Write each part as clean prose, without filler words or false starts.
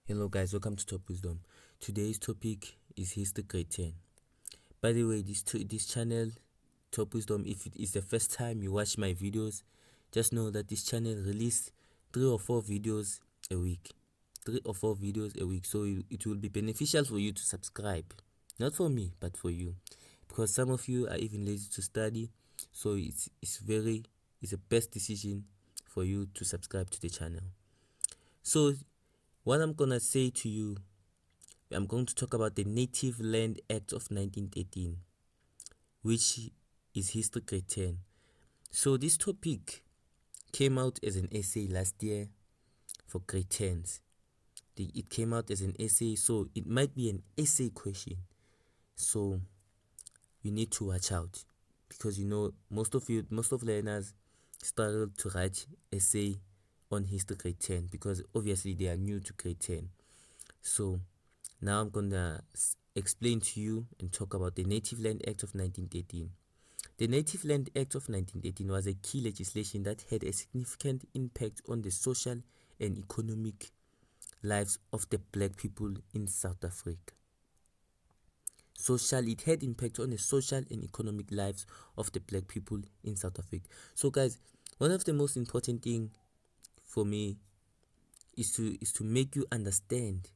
Hello guys, welcome to Top Wisdom. Today's topic is History Grade 10. By the way, this channel, Top Wisdom, if it is the first time you watch my videos, just know that this channel releases 3 or 4 videos a week. 3 or 4 videos a week, so it will be beneficial for you to subscribe. Not for me, but for you. Because some of you are even lazy to study, so it's the best decision for you to subscribe to the channel. So what I'm gonna say to you, I'm going to talk about the Native Land Act of 1913, which is History Grade 10. So this topic came out as an essay last year for grade 10s. It came out as an essay, so it might be an essay question. So you need to watch out, because most of learners struggle to write essay on History Grade 10 because obviously they are new to grade 10. So now I'm gonna explain to you and talk about the Native Land Act of 1913. The Native Land Act of 1913 was a key legislation that had a significant impact on the social and economic lives of the black people in South Africa. It had impact on the social and economic lives of the black people in South Africa. So guys, one of the most important thing for me is to make you understand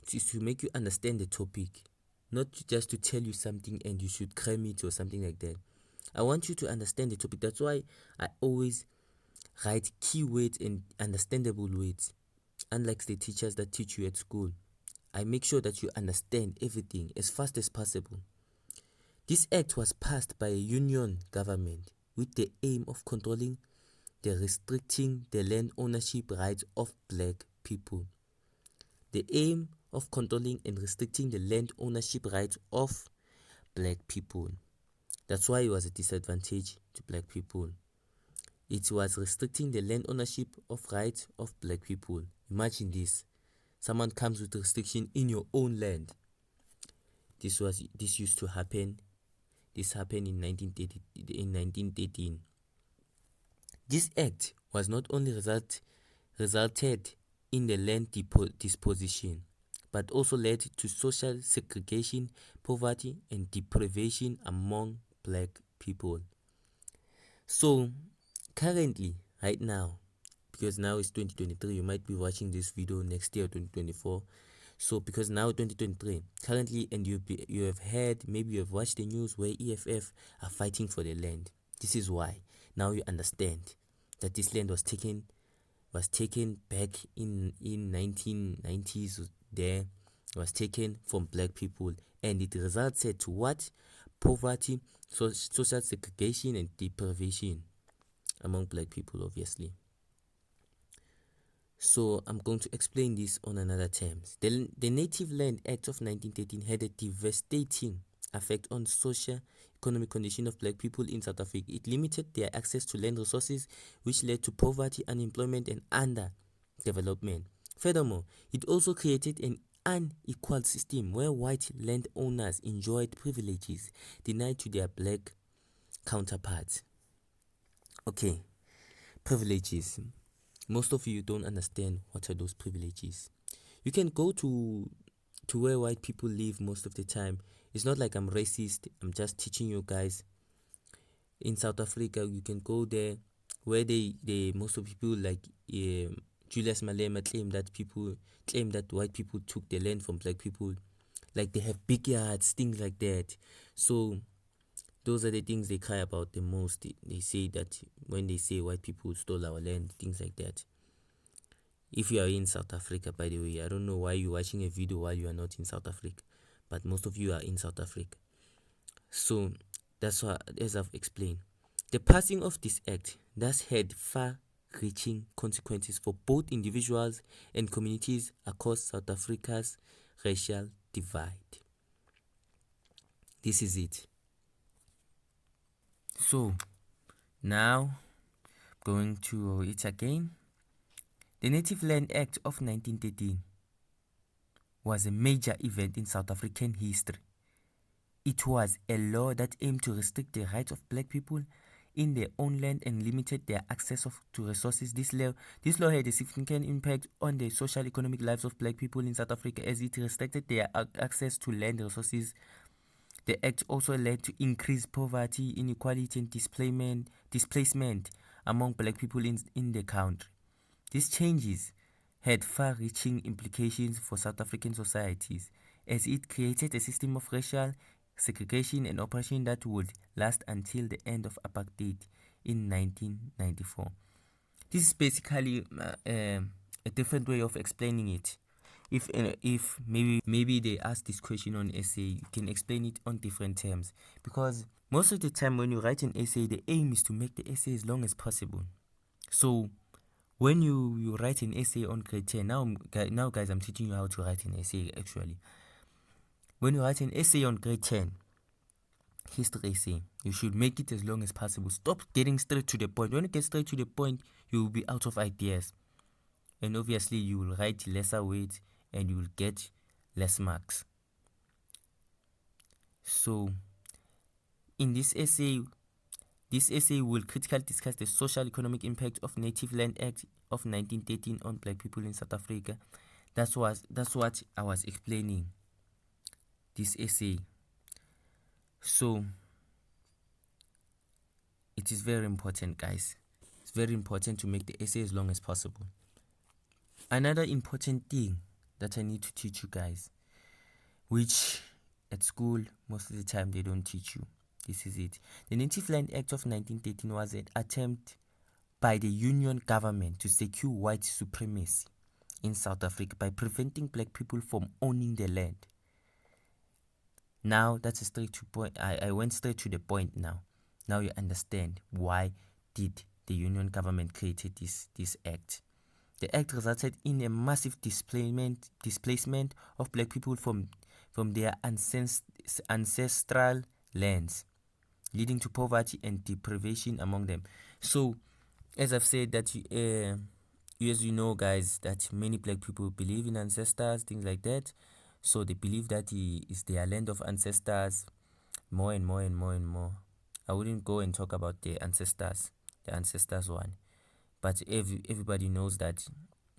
the topic, not just to tell you something and you should cram it or something like that. I want you to understand the topic. That's why I always write keywords and understandable words. Unlike the teachers that teach you at school, I make sure that you understand everything as fast as possible. This act was passed by a union government with the aim of controlling restricting the land ownership rights of black people. The aim of controlling and restricting the land ownership rights of black people. That's why it was a disadvantage to black people. It was restricting the land ownership of rights of black people. Imagine this. Someone comes with restriction in your own land. This used to happen. This happened in 1913. This act was not only resulted in the land disposition, but also led to social segregation, poverty, and deprivation among black people. So, currently, right now, because now it's 2023, you might be watching this video next year, 2024. So, because now 2023, currently, and you have heard, maybe you have watched the news where EFF are fighting for the land. This is why. Now you understand that this land was taken back in 1990s. There was taken from black people, and it resulted to what? Poverty, social segregation, and deprivation among black people, obviously. So I'm going to explain this on another terms. The Native Land Act of 1913 had a devastating effect on social economic condition of black people in South Africa. It limited their access to land resources, which led to poverty, unemployment, and underdevelopment. Furthermore, it also created an unequal system where white landowners enjoyed privileges denied to their black counterparts. Okay, privileges. Most of you don't understand what are those privileges. You can go to where white people live most of the time. It's not like I'm racist. I'm just teaching you guys. In South Africa, you can go there where most of people like Julius Malema claim that white people took the land from black people. Like they have big yards, things like that. So those are the things they cry about the most. They say that when they say white people stole our land, things like that. If you are in South Africa, by the way, I don't know why you're watching a video while you are not in South Africa, but most of you are in South Africa. So that's what, as I've explained, the passing of this act thus had far-reaching consequences for both individuals and communities across South Africa's racial divide. This is it. So now going to it again. The Native Land Act of 1913 was a major event in South African history. It was a law that aimed to restrict the rights of black people in their own land and limited their access to resources. This law had a significant impact on the social economic lives of black people in South Africa as it restricted their access to land resources. The act also led to increased poverty, inequality, and displacement among black people in the country. These changes had far-reaching implications for South African societies, as it created a system of racial segregation and oppression that would last until the end of apartheid in 1994. This is basically a different way of explaining it. If maybe they ask this question on essay, you can explain it on different terms, because most of the time when you write an essay, the aim is to make the essay as long as possible. So when you write an essay on grade 10, now guys, I'm teaching you how to write an essay. Actually, when you write an essay on grade 10 history essay, you should make it as long as possible. Stop getting straight to the point. When you get straight to the point, you will be out of ideas, and obviously you will write lesser weight and you will get less marks. So in this essay will critically discuss the social economic impact of Native Land Act of 1913 on black people in South Africa. That's what I was explaining this essay. So it is very important, guys. It's very important to make the essay as long as possible. Another important thing that I need to teach you guys, which at school most of the time they don't teach you. This is it. The Native Land Act of 1913 was an attempt by the Union government to secure white supremacy in South Africa by preventing black people from owning the land. Now that's a straight to point. I went straight to the point now. Now you understand why did the Union government created this act. The act resulted in a massive displacement of black people from their ancestral lands, leading to poverty and deprivation among them. So, as I've said, that as you know, guys, that many black people believe in ancestors, things like that. So they believe that it is their land of ancestors, more and more and more and more. I wouldn't go and talk about the ancestors one, but everybody knows that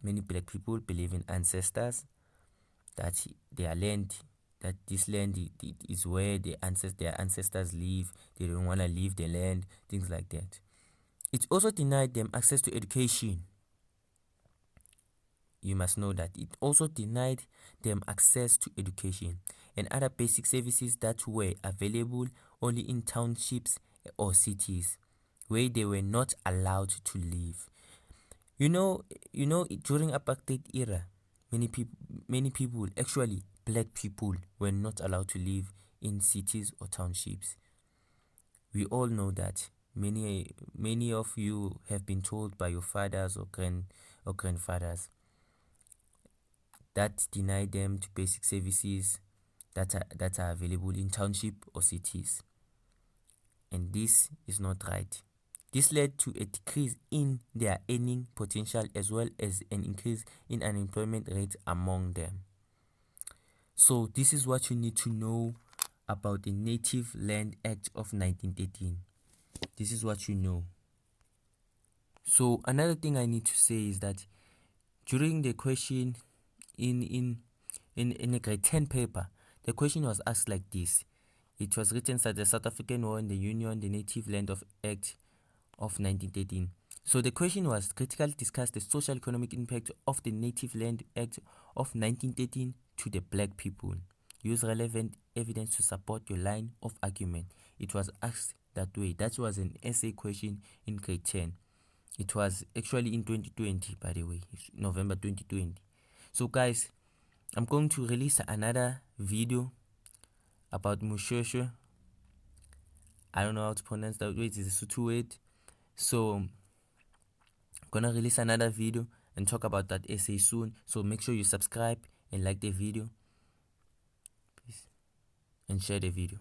many black people believe in ancestors, that their land, that this land is where their ancestors live. They don't want to leave the land, things like that. It also denied them access to education. You must know that it also denied them access to education and other basic services that were available only in townships or cities, where they were not allowed to live. You know, during apartheid era, many people, actually black people, were not allowed to live in cities or townships. We all know that. Many of you have been told by your fathers or grandfathers that deny them to basic services that are available in township or cities, and this is not right. This led to a decrease in their earning potential as well as an increase in unemployment rate among them. So this is what you need to know about the Native Land Act of 1913. This is what you know. So another thing I need to say is that during the question in a grade 10 paper, the question was asked like this. It was written that the South African War in the Union, the Native Land of Act of 1913. So the question was critically discuss the social economic impact of the Native Land Act of 1913 to the black people. Use relevant evidence to support your line of argument. It was asked that way. That was an essay question in grade 10. It was actually in 2020, by the way, November 2020. So guys, I'm going to release another video about Moshoeshoe. I don't know how to pronounce that word. It's a Sotho word. So I'm gonna release another video and talk about that essay soon. So make sure you subscribe and like the video. Please. And share the video.